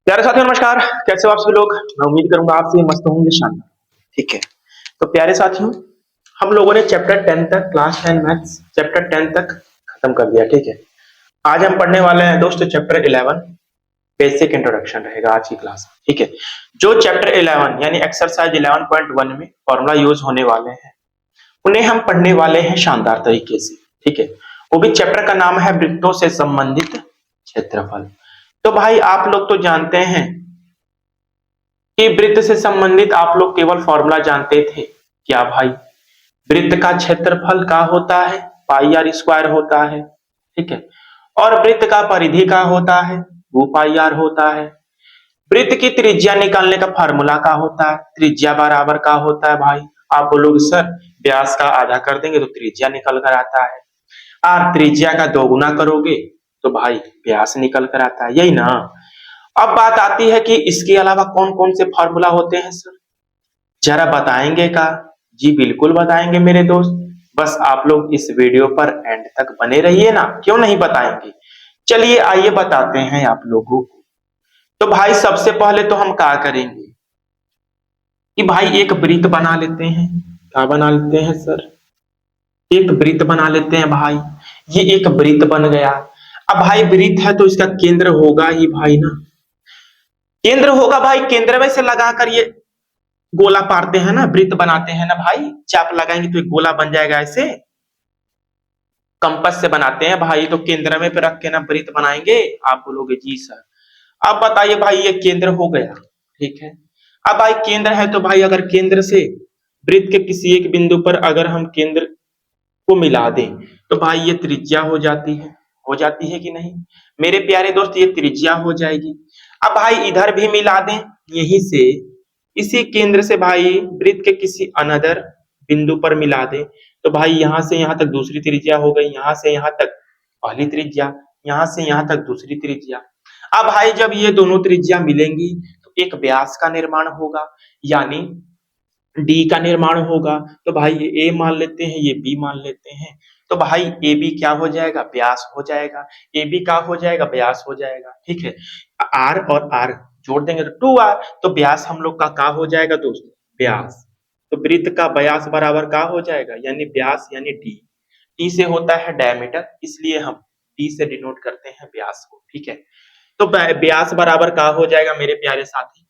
प्यारे साथियों नमस्कार। कैसे हो आप सभी लोग। मैं उम्मीद करूंगा आप सभी मस्त होंगे, शानदार। ठीक है। तो प्यारे साथियों, हम लोगों ने चैप्टर 10 तक, क्लास 10 मैथ्स चैप्टर 10 तक खत्म कर दिया। ठीक है। आज हम पढ़ने वाले हैं दोस्तों चैप्टर 11। बेसिक इंट्रोडक्शन रहेगा आज की क्लास में। ठीक है। जो चैप्टर 11 यानी एक्सरसाइज 11.1 में फॉर्मूला यूज होने वाले हैं, उन्हें हम पढ़ने वाले हैं शानदार तरीके से। ठीक है। वो भी चैप्टर का नाम है वृत्तों से संबंधित क्षेत्रफल। तो भाई आप लोग तो जानते हैं कि वृत्त से संबंधित आप लोग केवल फॉर्मूला जानते थे। क्या भाई? वृत्त का क्षेत्रफल का होता है, पाई आर स्क्वायर होता है। ठीक है। और वृत्त का परिधि का होता है, 2 पाई आर होता है। वृत्त की त्रिज्या निकालने का फार्मूला का होता है, त्रिज्या बराबर का होता है भाई। आप बोलोगे सर व्यास का आधा कर देंगे तो त्रिज्या निकल कर आता है, और त्रिज्या का दोगुना करोगे तो भाई व्यास निकल कर आता है, यही ना। अब बात आती है कि इसके अलावा कौन कौन से फार्मूला होते हैं सर, जरा बताएंगे का? जी बिल्कुल बताएंगे मेरे दोस्त। बस आप लोग इस वीडियो पर एंड तक बने रहिए ना, क्यों नहीं बताएंगे। चलिए आइए बताते हैं आप लोगों को। तो भाई सबसे पहले तो हम क्या करेंगे कि भाई एक वृत्त बना लेते हैं। क्या बना लेते हैं सर? एक वृत्त बना लेते हैं भाई। ये एक वृत्त बन गया। अब भाई वृत्त है तो इसका केंद्र होगा ही भाई ना। केंद्र होगा भाई, केंद्र में से लगाकर ये गोला पारते हैं ना, वृत्त बनाते हैं ना भाई। चाप लगाएंगे तो एक गोला बन जाएगा, ऐसे कंपास से बनाते हैं भाई। तो केंद्र में पे रख के ना वृत्त बनाएंगे। आप बोलोगे जी सर। अब बताइए भाई, ये केंद्र हो गया। ठीक है। अब भाई केंद्र है तो भाई अगर केंद्र से वृत्त के किसी एक बिंदु पर अगर हम केंद्र को मिला दें तो भाई ये त्रिज्या हो जाती है। हो जाती है कि नहीं मेरे प्यारे दोस्त? ये त्रिज्या हो जाएगी। अब भाई इधर भी मिला दें, यहीं से इसी केंद्र से भाई वृत्त के किसी अनदर बिंदु पर मिला दें तो भाई यहां से यहां तक दूसरी त्रिज्या हो गई, यहां से यहां तक पहली त्रिज्या, यहां से यहां तक दूसरी त्रिज्या। अब भाई जब ये दोनों त्रिज्या मिलेंगी तो एक व्यास का निर्माण होगा, यानी डी का निर्माण होगा। तो भाई ये ए मान लेते हैं, ये बी मान लेते हैं। तो भाई ए बी क्या हो जाएगा? व्यास हो जाएगा। ए बी का हो जाएगा? व्यास हो जाएगा। ठीक है। आर और आर जोड़ देंगे तो 2r। तो व्यास हम लोग का हो जाएगा दोस्तों? व्यास। तो वृत्त का व्यास बराबर का हो जाएगा? यानी व्यास यानी डी। डी से होता है डायमीटर, इसलिए हम डी से डिनोट करते हैं व्यास को। ठीक है। तो व्यास बराबर का हो जाएगा मेरे प्यारे साथी?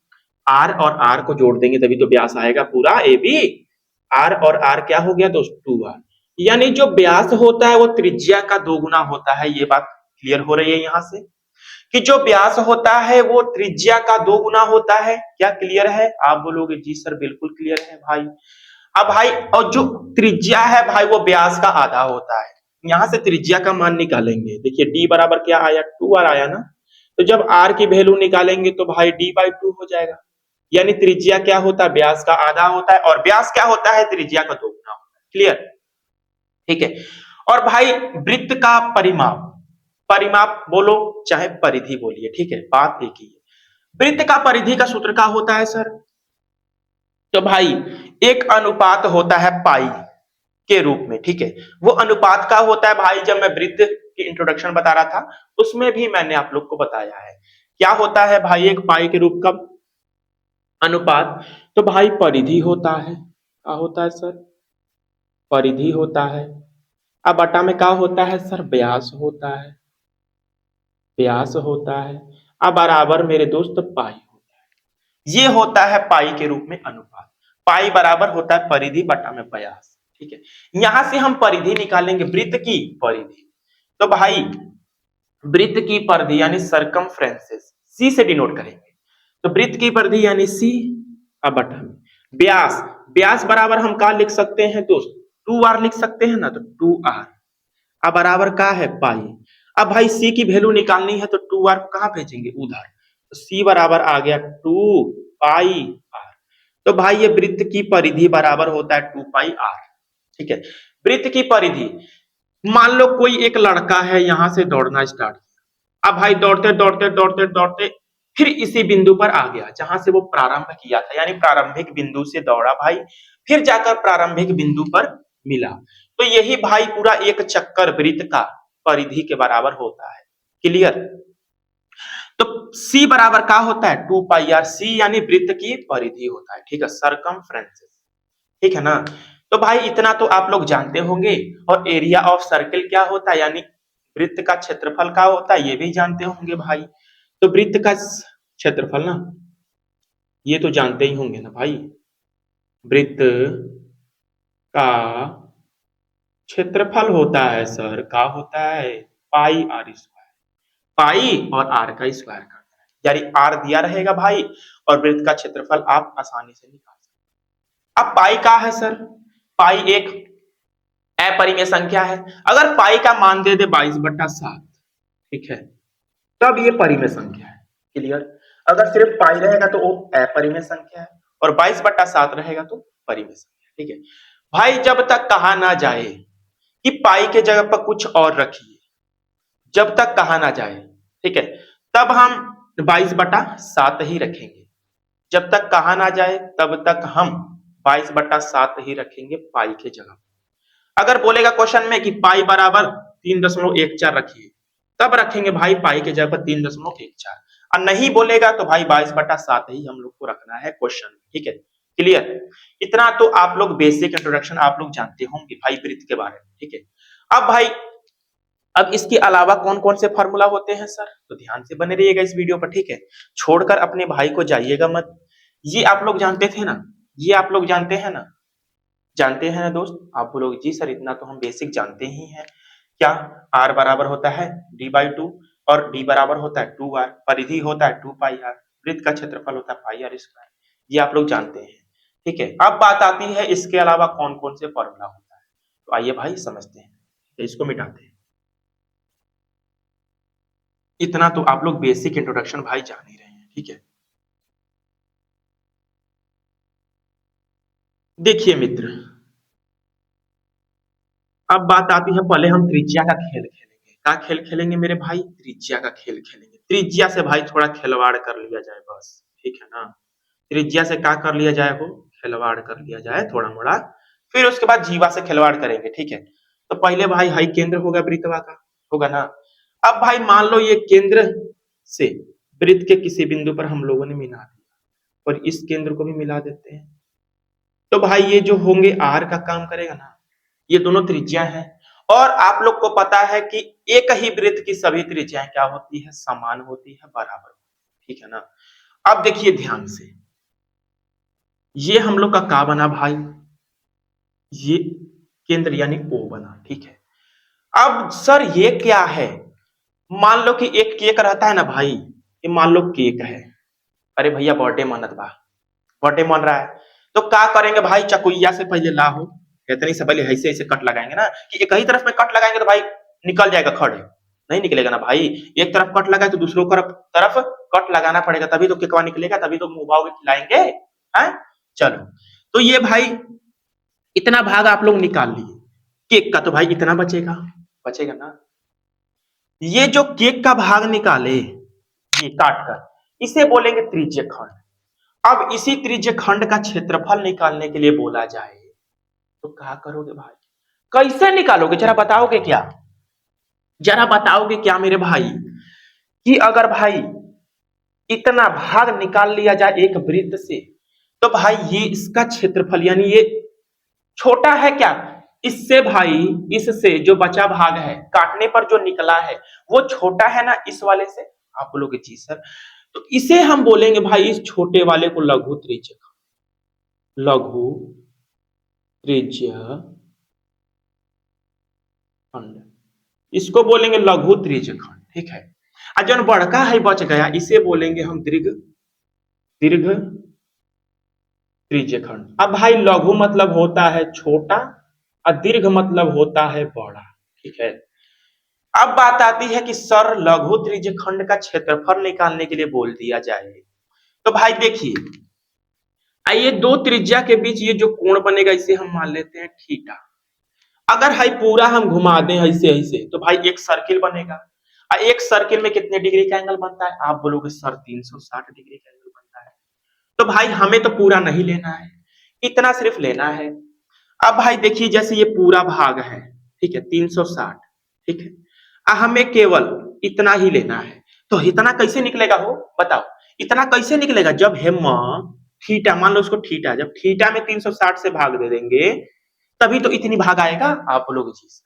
आर और आर को जोड़ देंगे तभी तो व्यास आएगा पूरा ए बी। आर और आर क्या हो गया दोस्त? 2r। यानी जो व्यास होता है वो त्रिज्या का दोगुना होता है। ये बात क्लियर हो रही है यहां से कि जो व्यास होता है वो त्रिज्या का दोगुना होता है। क्या क्लियर है? आप बोलोगे जी सर बिल्कुल क्लियर है भाई। अब भाई और जो त्रिज्या है भाई वो व्यास का आधा होता है। यहां से त्रिज्या का मान निकालेंगे। देखिए डी बराबर क्या आया? 2r आया ना। तो जब r की वैल्यू निकालेंगे तो भाई d/2 हो जाएगा। यानी त्रिज्या क्या होता है? व्यास का आधा होता है, और व्यास क्या होता है? त्रिज्या का दोगुना होता है। क्लियर? ठीक है। और भाई वृत्त का परिमाप, परिमाप बोलो चाहे परिधि बोलिए, ठीक है, बात एक ही है। वृत्त का परिधि का सूत्र क्या होता है सर? तो भाई एक अनुपात होता है पाई के रूप में। ठीक है। वो अनुपात का होता है भाई, जब मैं वृत्त की इंट्रोडक्शन बता रहा था उसमें भी मैंने आप लोग को बताया है। क्या होता है भाई? एक पाई के रूप का अनुपात। तो भाई परिधि होता है। क्या होता है सर? परिधि होता है। अब बटा में क्या होता है सर? व्यास होता है। व्यास होता है। अब बराबर मेरे दोस्त पाई होता है। ये होता है पाई के रूप में अनुपात। पाई बराबर होता है परिधि बटा में व्यास। ठीक है। यहां से हम परिधि निकालेंगे, वृत्त की परिधि। तो भाई वृत्त की परिधि यानी सरकमफ्रेंसेस सी से डिनोट करेंगे। तो वृत्त की परिधि यानी सी, अब बटा में व्यास। व्यास बराबर हम क्या लिख सकते हैं दोस्त? 2r लिख सकते हैं ना। तो 2r अब बराबर का है? पाई। अब भाई सी की वैल्यू निकालनी है तो 2r कहां भेजेंगे? उधर। तो सी बराबर आ गया 2 पाई r। तो भाई ये वृत्त की परिधि बराबर होता है 2 पाई r। ठीक है। वृत्त की परिधि, मान लो कोई एक लड़का है, यहां से दौड़ना स्टार्ट किया। अब भाई दौड़ते दौड़ते दौड़ते दौड़ते फिर इसी बिंदु पर आ गया जहां से वो प्रारंभ किया था, यानी प्रारंभिक बिंदु से दौड़ा भाई, फिर जाकर प्रारंभिक बिंदु पर मिला। तो यही भाई पूरा एक चक्कर वृत्त का परिधि के बराबर होता है। क्लियर? तो सी बराबर क्या होता है 2 पाई आर, सी यानी वृत्त की परिधि होता है, ठीक है, सरकमफ्रेंस, ठीक है ना। तो भाई इतना तो आप लोग जानते होंगे, और एरिया ऑफ सर्किल क्या होता है, यानी वृत्त का क्षेत्रफल क्या होता है, ये भी जानते होंगे भाई। तो वृत्त का क्षेत्रफल ना, ये तो जानते ही होंगे ना भाई, वृत्त का क्षेत्रफल होता है सर, क्या होता है, पाई आर स्क्वायर, पाई और आर का स्क्वायर करना है, यानी आर दिया रहेगा भाई, और वृत्त का क्षेत्रफल आप आसानी से निकाल सकते। अब पाई का है सर, पाई एक अपरिमेय संख्या है, अगर पाई का मान दे दे 22/7, ठीक है, तब ये परिमेय संख्या है, क्लियर। अगर सिर्फ पाई रहेगा तो वो अपरिमेय संख्या है, और 22/7 रहेगा तो परिमेय संख्या, ठीक है। भाई जब तक कहा ना जाए कि पाई के जगह पर कुछ और रखिए, जब तक कहा ना जाए, ठीक है, तब हम 22/7 ही रखेंगे, जब तक कहा ना जाए तब तक हम 22/7 ही रखेंगे पाई के जगह। अगर बोलेगा क्वेश्चन में कि पाई बराबर 3.14 रखिए, तब रखेंगे भाई पाई के जगह पर 3.14, और नहीं बोलेगा तो भाई 22/7 ही हम लोग को रखना है क्वेश्चन में, ठीक है, क्लियर। इतना तो आप लोग बेसिक इंट्रोडक्शन आप लोग जानते होंगे भाई वृत्त के बारे में, ठीक है। अब भाई, अब इसके अलावा कौन कौन से फार्मूला होते हैं सर, तो ध्यान से बने रहिएगा इस वीडियो पर, ठीक है, छोड़कर अपने भाई को जाइएगा मत। ये आप लोग जानते थे ना, ये आप लोग जानते हैं ना, जानते हैं ना दोस्त, आप बोलोगे जी सर इतना तो हम बेसिक जानते ही हैं, क्या r बराबर होता है d/2, और d बराबर होता है 2r, परिधि होता है 2 पाई r, वृत्त का क्षेत्रफल होता है पाई आर स्क्वायर, ये आप लोग जानते हैं, ठीक है। अब बात आती है इसके अलावा कौन कौन से फॉर्मूला होता है, तो आइए भाई समझते हैं, इसको मिटाते हैं। इतना तो आप लोग बेसिक इंट्रोडक्शन भाई जान ही रहे हैं, ठीक है। देखिए मित्र, अब बात आती है, पहले हम त्रिज्या का खेल खेलेंगे। क्या खेल खेलेंगे मेरे भाई, त्रिज्या का खेल खेलेंगे, त्रिज्या से भाई थोड़ा खिलवाड़ कर लिया जाए बस, ठीक है ना। त्रिज्या से क्या कर लिया जाए, वो खिलवाड़ कर लिया जाए थोड़ा मोड़ा, फिर उसके बाद जीवा से खिलवाड़ करेंगे, ठीक है। तो पहले भाई हाई केंद्र होगा वृत्तवा का, होगा ना। अब भाई मान लो ये केंद्र से वृत्त के किसी बिंदु पर हम लोगों ने मिला दिया, और इस केंद्र को भी मिला देते हैं, तो भाई ये जो होंगे आर का काम करेगा ना, ये दोनों त्रिज्या हैं, और आप लोग को पता है कि एक ही वृत्त की सभी त्रिज्याएं क्या होती है, समान होती है, बराबर, ठीक है ना। अब देखिए ध्यान से, ये हम लोग का का बना भाई, ये केंद्र यानी ओ बना, ठीक है। अब सर ये क्या है, मान लो कि एक केक रहता है ना भाई, ये मान लो केक है, अरे भैया बर्थडे मनत बा, बर्थडे मन रहा है, तो क्या करेंगे भाई, चकुइया से पहले लाहो, इतनी से पहले ऐसे ऐसे कट लगाएंगे ना, कि एक ही तरफ में कट लगाएंगे तो भाई निकल जाएगा खड़े, नहीं निकलेगा ना भाई, एक तरफ कट लगाए तो दूसरों तरफ कट लगाना पड़ेगा, तभी तो केकवा निकलेगा, तभी तो मुंह भाव खिलाएंगे, हैं। चलो, तो ये भाई इतना भाग आप लोग निकाल लिए, केक का तो भाई इतना बचेगा, बचेगा ना। ये जो केक का भाग निकाले, ये काट कर, इसे बोलेंगे त्रिज्य खंड। अब इसी त्रिज्य खंड का क्षेत्रफल निकालने के लिए बोला जाए तो क्या करोगे भाई, कैसे निकालोगे, जरा बताओगे क्या, जरा बताओगे क्या मेरे भाई, कि अगर भाई इतना भाग निकाल लिया जाए एक वृत्त से, तो भाई ये इसका क्षेत्रफल, यानी ये छोटा है क्या, इससे भाई, इससे जो बचा भाग है काटने पर जो निकला है वो छोटा है ना इस वाले से, आप बोलोगे जी सर, तो इसे हम बोलेंगे भाई, इस छोटे वाले को लघु त्रिज्य, लघु त्रिज्य खंड, इसको बोलेंगे लघु त्रिज्य खंड, ठीक है। और जो बड़का है बच गया, इसे बोलेंगे हम दीर्घ, दीर्घ त्रिज्य खंड। अब भाई लघु मतलब होता है छोटा, और दीर्घ मतलब होता है बड़ा, ठीक है। अब बात आती है कि सर लघु त्रिज्य खंड का क्षेत्रफल निकालने के लिए बोल दिया जाए, तो भाई देखिए, आइए दो त्रिज्या के बीच ये जो कोण बनेगा इसे हम मान लेते हैं थीटा। अगर भाई पूरा हम घुमा दें ऐसे ऐसे, तो भाई एक सर्किल बनेगा, और एक सर्किल में कितने डिग्री का एंगल बनता है, आप बोलोगे सर 360 डिग्री का एंगल बनता है। तो भाई हमें तो पूरा नहीं लेना है, इतना सिर्फ लेना है। अब भाई देखिए, जैसे ये पूरा भाग है, ठीक है, 360, ठीक है, हमें केवल इतना ही लेना है, तो इतना कैसे निकलेगा हो बताओ, इतना कैसे निकलेगा? जब हम थीटा, मान लो उसको थीटा, जब थीटा में 360 से भाग दे देंगे तभी तो इतनी भाग आएगा आप लोग चीज।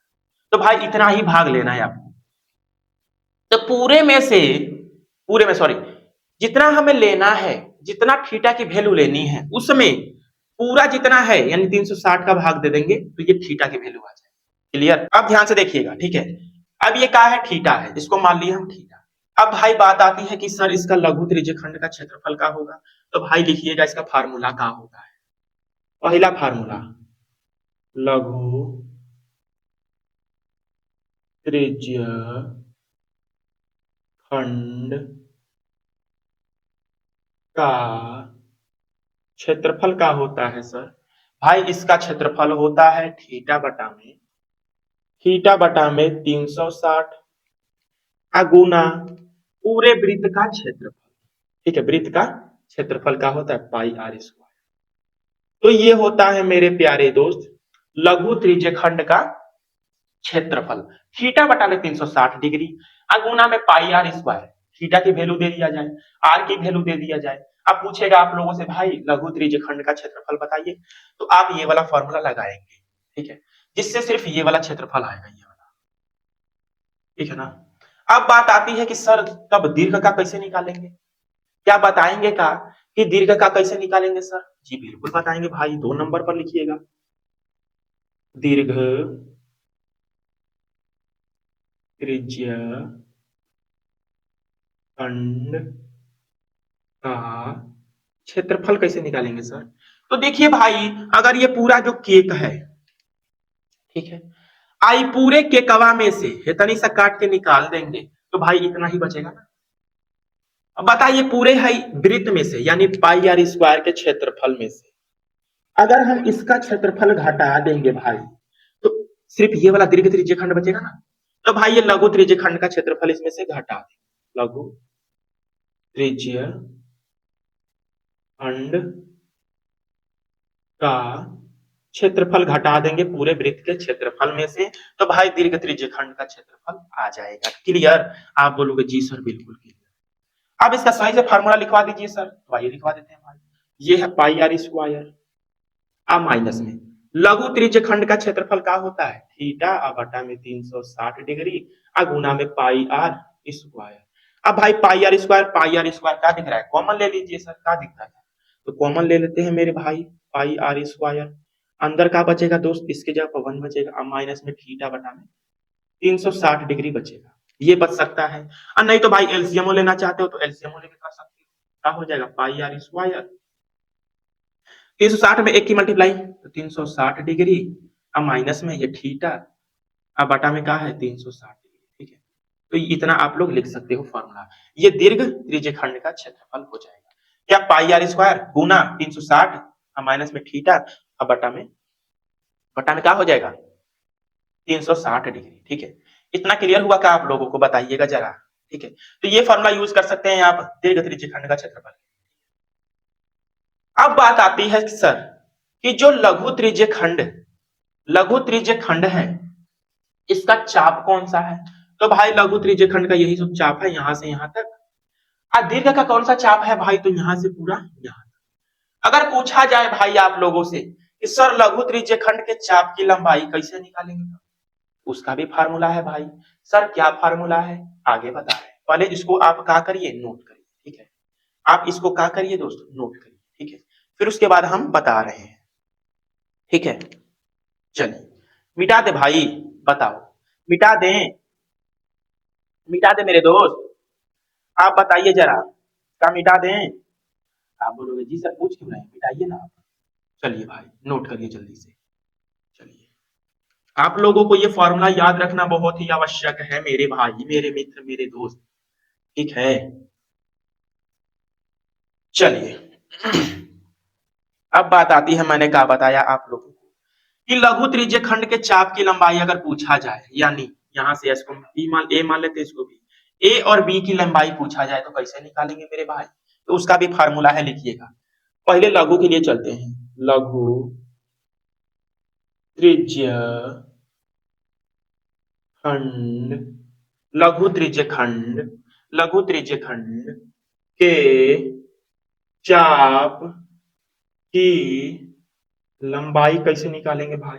तो भाई इतना ही भाग लेना है आपको। तो पूरे में सॉरी, जितना हमें लेना है, जितना थीटा की वैल्यू लेनी है उसमें पूरा जितना है यानी 360 का भाग दे देंगे तो ये थीटा की वैल्यू आ जाएगी। क्लियर? अब ध्यान से देखिएगा, ठीक है। अब ये क्या है? थीटा है, इसको मान लिया हम थीटा। अब भाई बात आती है कि सर इसका लघु त्रिज्यखंड का क्षेत्रफल क्या होगा? तो भाई लिखिएगा इसका फार्मूला क्या होता है। पहला फार्मूला, लघु त्रिज्य खंड का क्षेत्रफल का होता है सर। भाई इसका क्षेत्रफल होता है थीटा बटा में 360 गुना पूरे वृत्त का क्षेत्रफल। ठीक है, वृत्त का क्षेत्रफल का होता है पाई आर स्क्वायर। तो ये होता है मेरे प्यारे दोस्त लघु त्रिज्यखंड का क्षेत्रफल। थीटा बटा में 360 डिग्री गुना में पाई आर स्क्वायर। थीटा की वैल्यू दे दिया जाए, आर की वैल्यू दे दिया जाए। अब पूछेगा आप लोगों से भाई लघु त्रिज्यखंड का क्षेत्रफल बताइए, तो आप ये वाला फॉर्मूला लगाएंगे, ठीक है, जिससे सिर्फ ये वाला क्षेत्रफल आएगा, ये वाला, ठीक है ना। अब बात आती है कि सर तब दीर्घ का कैसे निकालेंगे? क्या बताएंगे का कि दीर्घ का कैसे निकालेंगे सर? जी बिल्कुल बताएंगे भाई, 2 नंबर पर लिखिएगा। दीर्घ त्रिज्य खंड का क्षेत्रफल कैसे निकालेंगे सर? तो देखिए भाई, अगर ये पूरा जो केक है, ठीक है, आई पूरे केकवा में से इतनी सा काट के निकाल देंगे तो भाई इतना ही बचेगा ना। अब बताइए पूरे है वृत्त में से यानी पाई आर स्क्वायर के क्षेत्रफल में से अगर हम इसका क्षेत्रफल घटा देंगे भाई तो सिर्फ ये वाला दीर्घ त्रिज्यखंड बचेगा ना। तो भाई ये लघु त्रिज्यखंड का क्षेत्रफल इसमें से घटा दें, लघु त्रिज्य खंड का क्षेत्रफल घटा देंगे पूरे वृत्त के क्षेत्रफल में से, तो भाई दीर्घ त्रिज्यखंड का क्षेत्रफल आ जाएगा। क्लियर? आप बोलोगे जी सर बिल्कुल क्लियर। अब इसका सही से फार्मूला लिखवा दीजिए सर। तो आइए लिखवा देते हैं भाई। ये है पाई आर स्क्वायर अब माइनस में लघु त्रिज्यखंड का क्षेत्रफल क्या होता है? थीटा/में 360 डिग्री गुना में पाई आर स्क्वायर। अब भाई पाई आर स्क्वायर क्या दिख रहा है? कॉमन ले लीजिए सर, क्या दिखता है? तो कॉमन ले लेते हैं मेरे भाई, पाई आर स्क्वायर। अंदर क्या बचेगा दोस्त? इसके जगह पर 1 बचेगा। अब माइनस में थीटा/में 360 डिग्री बचेगा, ये बच सकता है। और नहीं तो भाई एलसीएम लेना चाहते हो तो एलसीएम लेके कर सकते हो। क्या हो जाएगा? पाई आर स्क्वायर 360 में 1 की मल्टीप्लाई तो 360 डिग्री, अब माइनस में ये थीटा, अब बटा में क्या है? 360 डिग्री, ठीक है। तो इतना आप लोग लिख सकते हो फॉर्मूला। ये दीर्घ त्रिज्यखंड का क्षेत्रफल हो जाएगा क्या? पाई आर स्क्वायर गुना 360 अब माइनस में थीटा, अब बटा में क्या हो जाएगा? 360 डिग्री, ठीक है। इतना क्लियर हुआ क्या आप लोगों को? बताइएगा जरा, ठीक है। तो ये फॉर्मूला यूज कर सकते हैं आप दीर्घ त्रिज्यखंड का क्षेत्रफल। अब बात आती है सर कि जो लघु त्रिज्यखंड है इसका चाप कौन सा है? तो भाई लघु त्रिज्यखंड का यही सब चाप है, यहां से यहां तक। दीर्घ का कौन सा चाप है भाई? तो यहां से पूरा यहां तक। अगर पूछा जाए भाई आप लोगों से कि सर लघु त्रिज्यखंड के चाप की लंबाई कैसे निकालेंगे, तो उसका भी फार्मूला है भाई। सर क्या फार्मूला है? आगे बता रहे हैं। पहले इसको आप क्या करिए? नोट करिए, ठीक है। आप इसको क्या करिए दोस्तों? नोट करिए, ठीक है। फिर उसके बाद हम बता रहे हैं, ठीक है। चलिए मिटा दे भाई, बताओ। मिटा दें? मिटा दे मेरे दोस्त, आप बताइए जरा, क्या मिटा दें? आप बोलोगे जी सर पूछ क्यों रहे हैं, मिटाइए ना आप। चलिए भाई नोट करिए जल्दी से। चलिए, आप लोगों को ये फॉर्मूला याद रखना बहुत ही आवश्यक है मेरे भाई, मेरे मित्र, मेरे दोस्त, ठीक है। चलिए अब बात आती है, मैंने क्या बताया आप लोगों को कि लघु त्रिज्यखंड के चाप की लंबाई अगर पूछा जाए, यानी यहां से इसको ए मान लेते हैं, इसको भी ए और बी की लंबाई पूछा जाए तो कैसे निकालेंगे मेरे भाई? तो उसका भी फार्मूला है, लिखिएगा। पहले लघु के लिए चलते हैं। लघु त्रिज्य खंड, लघु त्रिज्य खंड लघु त्रिज्यखंड के चाप की लंबाई कैसे निकालेंगे भाई?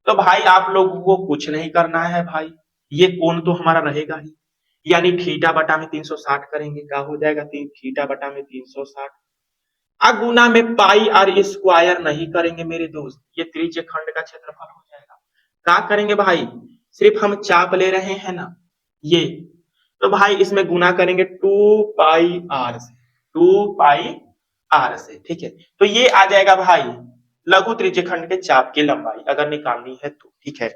तो भाई आप लोगों को कुछ नहीं करना है भाई, ये कोण तो हमारा रहेगा ही, यानी थीटा बटा में 360 करेंगे, क्या हो जाएगा? थीटा बटा में 360 गुना में पाई आर स्क्वायर नहीं करेंगे मेरे दोस्त, ये त्रिज्य खंड का क्षेत्रफल हो जाएगा। क्या करेंगे भाई? सिर्फ हम चाप ले रहे हैं ना ये, तो भाई इसमें गुना करेंगे 2 पाई आर से, 2 पाई आर से, ठीक है। तो ये आ जाएगा भाई लघु त्रिज्य खंड के चाप की लंबाई अगर निकालनी है तो, ठीक है,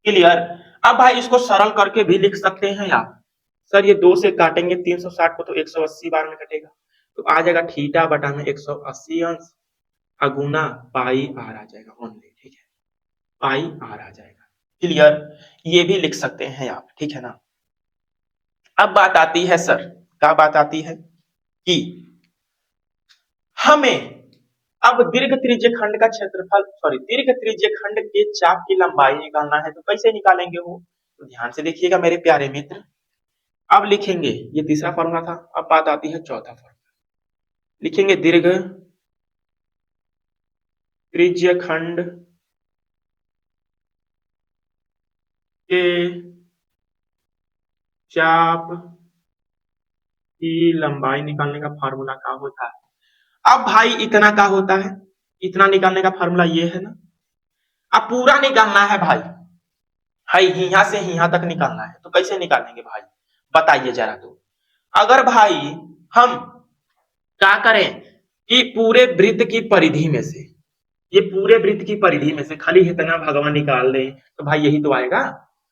क्लियर। अब भाई इसको सरल करके भी लिख सकते हैं आप, सर ये 2 से काटेंगे 360 को तो 180 बार में कटेगा, तो आ जाएगा थीटा बटा में 180 अंश अगुना पाई आर आ जाएगा ओनली, ठीक है, पाई आर आ जाएगा, क्लियर। ये भी लिख सकते हैं आप, ठीक है ना। अब बात आती है सर, क्या बात आती है कि हमें अब दीर्घ त्रिज्य खंड का क्षेत्रफल, सॉरी दीर्घ त्रिज्य खंड के चाप की लंबाई निकालना है, तो कैसे निकालेंगे वो? तो ध्यान से देखिएगा मेरे प्यारे मित्र, अब लिखेंगे, ये तीसरा फॉर्मूला था, अब बात आती है चौथा फॉर्मूला, लिखेंगे दीर्घ त्रिज्य खंड के चाप की लंबाई निकालने का फॉर्मूला क्या होता है? अब भाई इतना क्या होता है, इतना निकालने का फॉर्मूला ये है ना, अब पूरा निकालना है भाई, है यहां से यहां तक निकालना है, तो कैसे निकालेंगे भाई बताइए जरा। तो अगर भाई हम क्या करें कि पूरे वृत्त की परिधि में से, ये पूरे वृत्त की परिधि में से खाली इतना भगवान निकाल दें, तो भाई यही तो आएगा।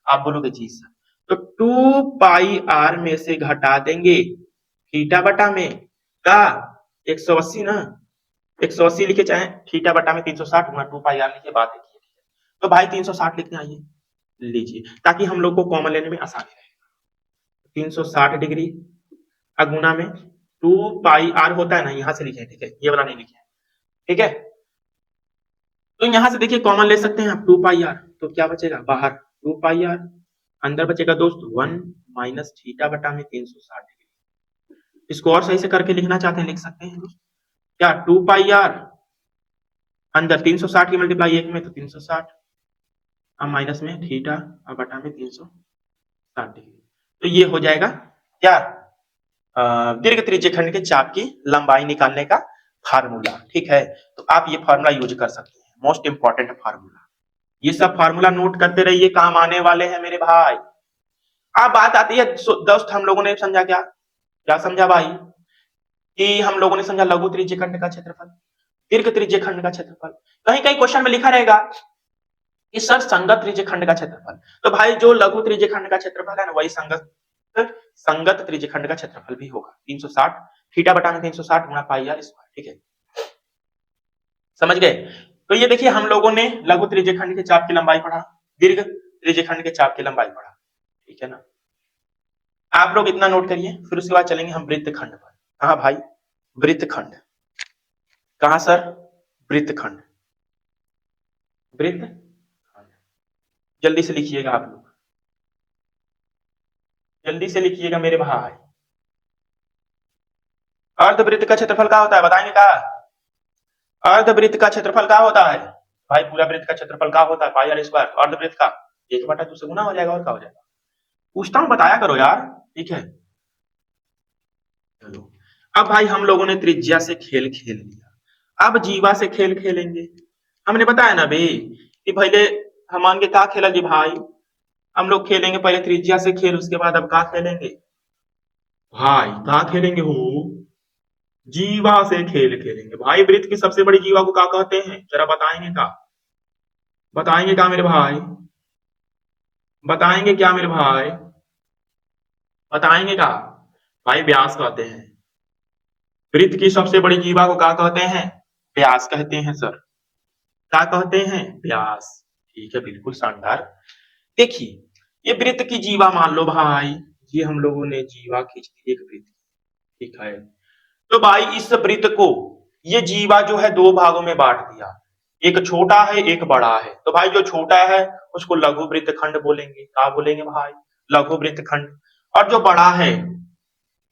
आप बोलोगे जी सर, तो 2 पाई आर में से घटा देंगे थीटा बटा में का 180 ना, 180 लिखे, चाहे थीटा बटा में 360 गुना 2 पाई आर लिखे, बात है। तो भाई 360 लिखते आइए, लीजिए, ताकि हम लोग को कॉमन लेने में आसानी रहे। 360 डिग्री अगुना में 2 पाई आर होता है ना, यहां से लिखे, ठीक है, ये वाला नहीं लिखे, ठीक है। तो यहां से देखिए कॉमन ले सकते हैं आप 2 पाई आर, तो क्या बचेगा बाहर 2 पाई आर, अंदर बचेगा दोस्त 1 माइनस थीटा बटा में 360 डिग्री। इसको और सही से करके लिखना चाहते हैं लिख सकते हैं दोस्त, क्या 2 पाई आर अंदर 360 की मल्टीप्लाई एक में तो 360, अब माइनस में थीटा और बटा में 360 डिग्री, तो ये हो जाएगा क्या दीर्घ त्रिज्य खंड के चाप की लंबाई निकालने का फार्मूला, ठीक है। तो आप ये फार्मूला यूज कर सकते हैं, मोस्ट इंपॉर्टेंट फार्मूला, ये सब फार्मूला नोट करते रहिए, काम आने वाले हैं मेरे भाई। अब बात आती है दोस्त, हम लोगों ने समझा क्या क्या समझा भाई, कि हम लोगों ने समझा लघु त्रिज्य खंड का क्षेत्रफल, दीर्घ त्रिज्य खंड का क्षेत्रफल, कहीं कहीं क्वेश्चन में लिखा रहेगा कि सर संगत त्रिज्य खंड का क्षेत्रफल, तो भाई जो लघु त्रिज्य खंड का क्षेत्रफल है ना, वही संगत त्रिज्य खंड का क्षेत्रफल भी होगा 360 थीटा बटा में 360 गुना पाई आर स्क्वायर, ठीक है, समझ गए। तो ये देखिए हम लोगों ने लघु त्रिज्य खंड के चाप की लंबाई पढ़ा, दीर्घ त्रिज्य खंड के चाप की लंबाई पढ़ा, ठीक है ना। आप लोग इतना नोट करिए, फिर उसके बाद चलेंगे हम वृत्त खंड पर। कहा भाई? वृत्त खंड, कहा सर? वृत्त खंड, वृत्त खंड, जल्दी से लिखिएगा आप लोग, जल्दी से लिखिएगा मेरे भाई। अर्धवृत्त का क्षेत्रफल क्या होता है बताएंगे क्या? अर्धवृत्त का क्षेत्रफल क्या होता है भाई? पूरा वृत्त का क्षेत्रफल क्या होता है? पाई आर स्क्वायर, अर्धवृत्त का 1/2 से गुना हो जाएगा, और क्या हो जाएगा? पूछता हूं बताया करो यार, ठीक है। चलो अब भाई हम लोगों ने त्रिज्या से खेल खेल लिया, अब जीवा से खेल खेलेंगे। हमने बताया ना भाई कि पहले हम मान के क्या खेला जी भाई, हम लोग खेलेंगे पहले त्रिज्या से खेल, उसके बाद अब क्या खेलेंगे भाई? क्या खेलेंगे हो? जीवा से खेल खेलेंगे भाई। वृत्त की सबसे बड़ी जीवा को क्या कहते हैं, जरा बताएंगे क्या? बताएंगे क्या मेरे भाई? बताएंगे क्या मेरे भाई? बताएंगे क्या भाई? व्यास कहते हैं। वृत्त की सबसे बड़ी जीवा को क्या कहते हैं? व्यास कहते हैं सर। क्या कहते हैं? व्यास, ठीक है, बिल्कुल शानदार। देखिए ये वृत्त की जीवा मान लो भाई, ये हम लोगों ने जीवा खींच दी एक वृत्त, ठीक है। तो भाई इस वृत्त को, ये जीवा जो है दो भागों में बांट दिया, एक छोटा है एक बड़ा है। तो भाई जो छोटा है उसको लघु वृत्त खंड बोलेंगे। क्या बोलेंगे भाई? लघु वृत्त खंड। और जो बड़ा है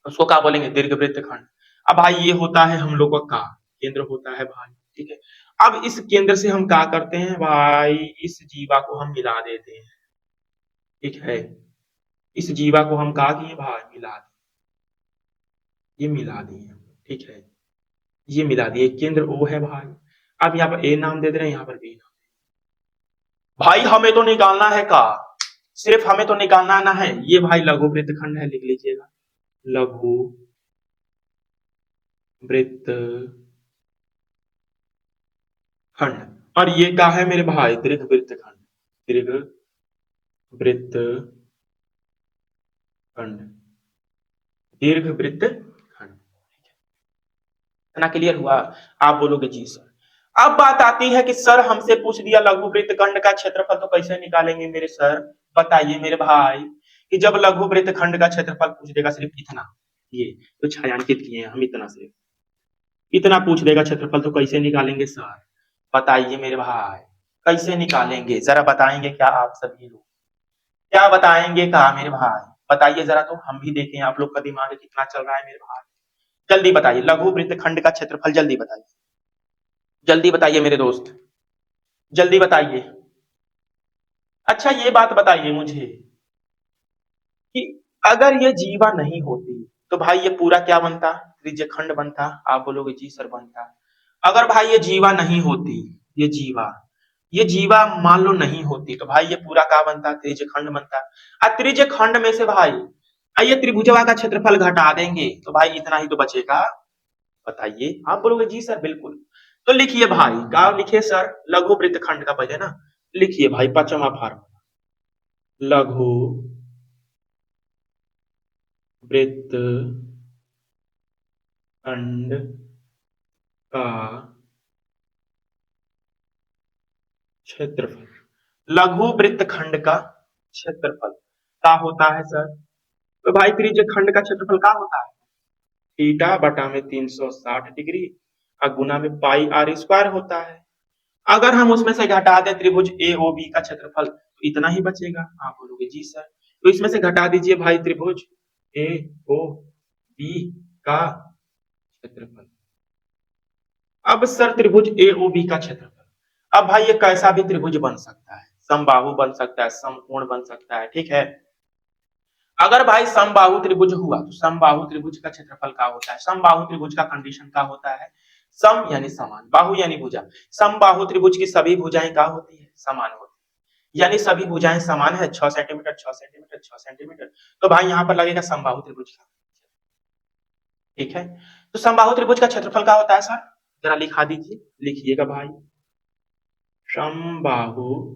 उसको क्या बोलेंगे, दीर्घवृत्त खंड। अब भाई ये होता है हम लोगों का केंद्र होता है भाई, ठीक है। अब इस केंद्र से हम क्या करते हैं भाई, इस जीवा को हम मिला देते हैं, ठीक है। इस जीवा को हम क्या किए भाई, मिला दिए, ये मिला दिए, ठीक है। ये मिला दिए, केंद्र ओ है भाई। अब यहाँ पर ए नाम दे दे रहे हैं, यहाँ पर बी नाम। भाई हमें तो निकालना है का, सिर्फ हमें तो निकालना ना है, ये भाई लघु वृत्त खंड है, लिख लीजिएगा लघु वृत्त खंड। और ये क्या है मेरे भाई, दीर्घ वृत्त खंड, दीर्घ वृत्त खंड, दीर्घ वृत्त खंड। इतना क्लियर हुआ? आप बोलोगे जी सर। अब बात आती है कि सर हमसे पूछ दिया लघु वृत्त खंड का क्षेत्रफल तो कैसे निकालेंगे मेरे सर, बताइए मेरे भाई। कि जब लघु वृत्त खंड का क्षेत्रफल पूछ देगा सिर्फ इतना, ये तो छायांकित किए हैं हम, इतना से इतना पूछ देगा क्षेत्रफल तो कैसे निकालेंगे सर, बताइए मेरे भाई। कैसे निकालेंगे जरा बताएंगे क्या आप सभी लोग, क्या बताएंगे क्या मेरे भाई, बताइए जरा, तो हम भी देखें आप लोग का दिमाग कितना चल रहा है मेरे भाई। जल्दी बताइए लघु वृत्त खंड का क्षेत्रफल, जल्दी बताइए, जल्दी बताइए मेरे दोस्त, जल्दी बताइए। अच्छा ये बात बताइए मुझे कि अगर ये जीवा नहीं होती तो भाई ये पूरा क्या बनता, त्रिज्य खंड बनता। आप बोलोगे जी सर बनता। अगर भाई ये जीवा नहीं होती, ये जीवा, ये जीवा मान लो नहीं होती तो भाई ये पूरा क्या बनता, त्रिज्य खंड बनता। और त्रिज्य खंड में से भाई आइए त्रिभुजवा का क्षेत्रफल घटा देंगे तो भाई इतना ही तो बचेगा, बताइए। आप बोलोगे जी सर बिल्कुल। तो लिखिए भाई, क्या लिखिए सर, लघु वृत्त खंड का पहले ना, लिखिए भाई पांचवा फार्मूला, लघु वृत्त खंड का क्षेत्रफल, लघु वृत्त खंड का क्षेत्रफल क्या होता है सर, तो भाई त्रिज्य खंड का क्षेत्रफल क्या होता है, थीटा बटा में 360 डिग्री और गुना में पाई आर स्क्वायर होता है। अगर हम उसमें से घटा दें त्रिभुज ए ओ बी का क्षेत्रफल तो इतना ही बचेगा। आप बोलोगे जी सर, तो इसमें से घटा दीजिए भाई त्रिभुज ए ओ बी का क्षेत्रफल। अब सर त्रिभुज ए ओ बी का क्षेत्रफल, अब भाई ये कैसा भी त्रिभुज बन सकता है, समबाहु बन सकता है, समकोण बन सकता है, ठीक है। अगर भाई समबाहु त्रिभुज हुआ तो समबाहु त्रिभुज का क्षेत्रफल क्या होता है, समबाहु त्रिभुज का कंडीशन क्या होता है, सम यानी समान, बाहु यानी भुजा। समबाहु त्रिभुज की सभी भुजाएं क्या होती है, समान होती है, यानी सभी भुजाएं समान है, 6 सेंटीमीटर 6 सेंटीमीटर 6 सेंटीमीटर, तो भाई यहाँ पर लगेगा समबाहु त्रिभुज का, ठीक है। तो समबाहु त्रिभुज का क्षेत्रफल क्या होता है सर, जरा लिखा दीजिए, लिखिएगा भाई, समबाहु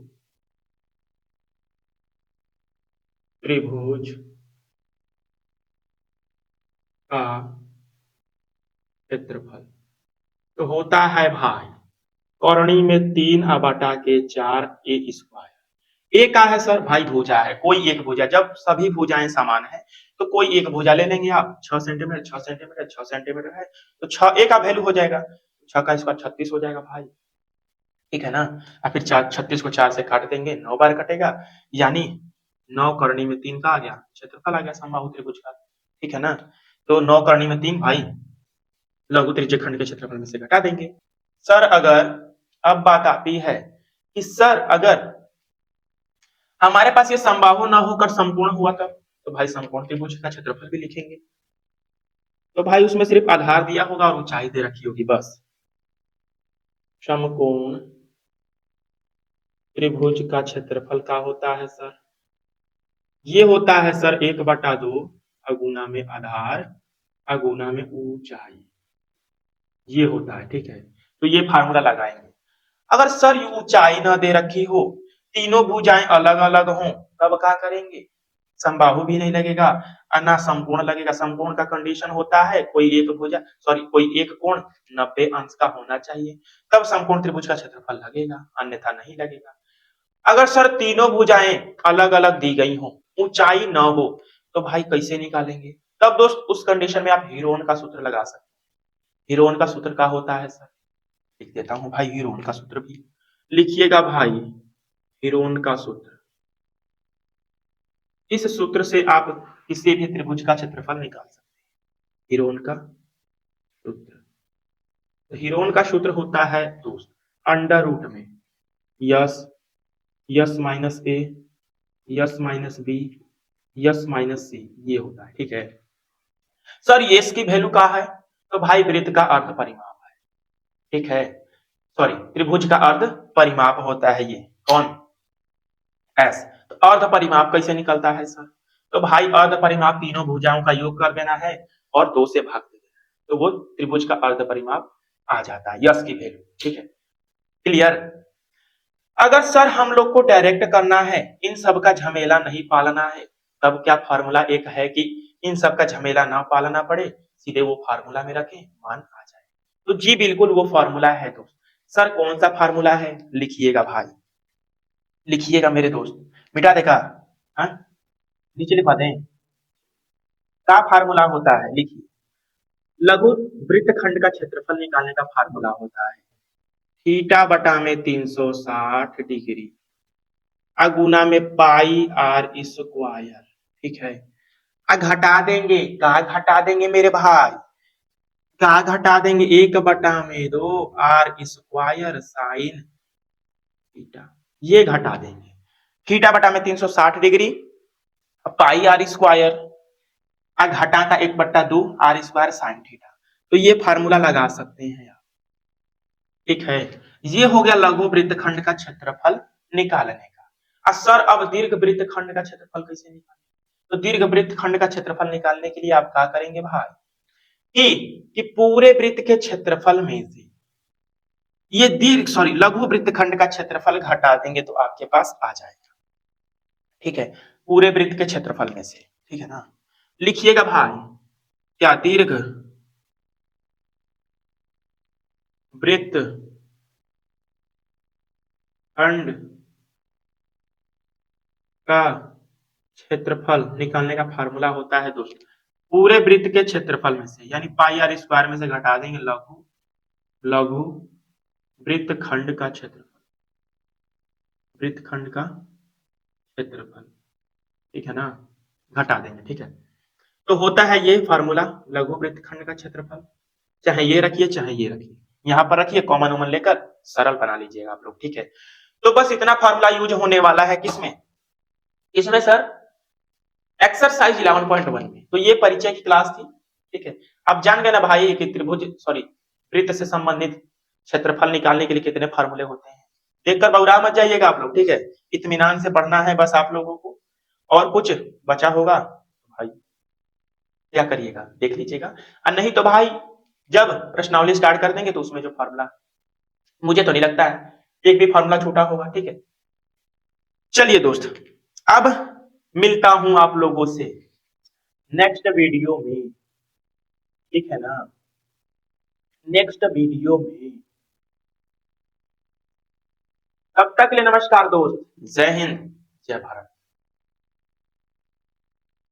त्रिभुज का क्षेत्रफल तो होता है भाई कौरणी में 3/4 ए स्क्वायर। ए का है सर भाई भुजा है, कोई एक भुजा, जब सभी भुजाएं समान है तो कोई एक भुजा ले लेंगे आप, 6 सेंटीमीटर 6 सेंटीमीटर 6 सेंटीमीटर है तो 6 ए का वैल्यू हो जाएगा, 6 का स्क्वायर 36 हो जाएगा भाई, ठीक है ना। और फिर 36 को 4 से काट देंगे, 9 बार कटेगा, यानी 9 करनी में 3 का आ गया क्षेत्रफल, आ गया समबाहु त्रिभुज का, ठीक है ना। तो 9 करनी में 3 भाई लघु त्रिज्य खंड के क्षेत्रफल में से घटा देंगे। सर अगर, अब बात आती है कि सर अगर हमारे पास ये समबाहु ना होकर संपूर्ण हुआ तब, तो भाई समकोण त्रिभुज का क्षेत्रफल भी लिखेंगे, तो भाई उसमें सिर्फ आधार दिया होगा और ऊंचाई दे रखी होगी बस। समकोण त्रिभुज का क्षेत्रफल का होता है सर, ये होता है सर 1/2 अगुना में आधार अगुना में ऊंचाई, ये होता है, ठीक है। तो ये फार्मूला लगाएंगे। अगर सर ऊंचाई ना दे रखी हो, तीनों भुजाएं अलग अलग हों, तब क्या करेंगे, समबाहु भी नहीं लगेगा और ना समकोण लगेगा। समकोण का कंडीशन होता है कोई एक भुजा, सॉरी कोई एक कोण 90 अंश का होना चाहिए, तब समकोण त्रिभुज का क्षेत्रफल लगेगा, अन्यथा नहीं लगेगा। अगर सर तीनों भुजाएं अलग अलग दी गई हो, ऊंचाई न हो, तो भाई कैसे निकालेंगे, तब दोस्त उस कंडीशन में आप हीरोन का सूत्र लगा सकते हैं। हीरोन का सूत्र क्या होता है सर, लिख देता हूं भाई, हीरोन का सूत्र भी लिखिएगा भाई, हीरोन का सूत्र। इस सूत्र से आप किसी भी त्रिभुज का क्षेत्रफल निकाल सकते हैं। हीरोन का सूत्र, तो हीरोन का सूत्र होता है दोस्त अंडर रूट में S, S minus A, S minus B, S minus C, ये होता है। ठीक है सर, ये इसकी वैल्यू क्या है? तो भाई वृत्त का अर्ध परिमाप है। ठीक है, सॉरी त्रिभुज का अर्ध परिमाप होता है ये। कौन? एस। तो अर्ध परिमाप कैसे निकलता है सर? तो भाई अर्ध परिमाप तीनों भुजाओं का योग कर देना है और 2 से भाग देना है, तो वो त्रिभुज का अर्ध परिमाप आ जाता है, यस की वैल्यू। ठीक है, क्लियर? अगर सर हम लोग को डायरेक्ट करना है, इन सब का झमेला नहीं पालना है, तब क्या फार्मूला एक है कि इन सब का झमेला ना पालना पड़े, सीधे वो फार्मूला में रखें, मान आ जाए। तो जी बिल्कुल वो फार्मूला है दोस्त। सर कौन सा फार्मूला है? लिखिएगा भाई, लिखिएगा मेरे दोस्त। मिटा देगा? हाँ, नीचे लिखवा दें। का फार्मूला होता है, लिखिए। लघु वृत्तखंड का क्षेत्रफल निकालने का फार्मूला होता है थीटा बटा में 360 डिग्री अगुना में पाई आर स्क्वायर। ठीक है, घटा देंगे, का घटा देंगे मेरे भाई, का घटा देंगे 1/2 आर स्क्वायर साइन थीटा, ये घटा देंगे। थीटा बटा में 360 डिग्री पाई आर स्क्वायर, घटा का 1/2 आर स्क्वायर साइन थीटा। तो ये फार्मूला लगा सकते हैं आप। ठीक है, ये हो गया लघु वृत्तखंड का क्षेत्रफल निकालने का। सर अब दीर्घ वृत्तखंड का क्षेत्रफल कैसे निकालें? तो दीर्घ वृत्तखंड का क्षेत्रफल निकालने के लिए आप क्या करेंगे भाई कि पूरे वृत्त के क्षेत्रफल में से ये लघु वृत्तखंड का क्षेत्रफल घटा देंगे तो आपके पास आ जाएगा। ठीक है, पूरे वृत्त के क्षेत्रफल में से। ठीक है ना, लिखिएगा भाई, क्या दीर्घ वृत्त खंड का क्षेत्रफल निकालने का फार्मूला होता है दोस्त पूरे वृत्त के क्षेत्रफल में से, यानी पाई आर स्क्वायर में से घटा देंगे लघु वृत्तखंड का क्षेत्रफल, वृत्तखंड का क्षेत्रफल। ठीक है ना, घटा देंगे। ठीक है, तो होता है ये फार्मूला लघु वृत्तखंड का क्षेत्रफल। चाहे ये रखिए चाहे ये रखिए, यहां पर रखिए, कॉमन उमन लेकर सरल बना लीजिएगा आप लोग। ठीक है, तो बस इतना फार्मूला यूज होने वाला है किसमें? इसमें सर एक्सरसाइज 11.1 में। तो ये परिचय की क्लास थी। ठीक है, अब जान गए ना भाई कि वृत्त से संबंधित क्षेत्रफल निकालने के लिए कितने फार्मूले होते हैं। देखकर घबरा मत जाइएगा आप लोग। ठीक है, इत्मीनान से पढ़ना है बस आप लोगों को, और कुछ बचा होगा भाई क्या करिएगा देख लीजिएगा, और नहीं तो भाई जब प्रश्नावली स्टार्ट कर देंगे तो उसमें जो फार्मूला, मुझे तो नहीं लगता है एक भी फार्मूला छूटा होगा। ठीक है, चलिए दोस्त, अब मिलता हूं आप लोगों से नेक्स्ट वीडियो में। ठीक है ना, नेक्स्ट वीडियो में। तब तक के लिए नमस्कार दोस्त, जय हिंद, जय भारत।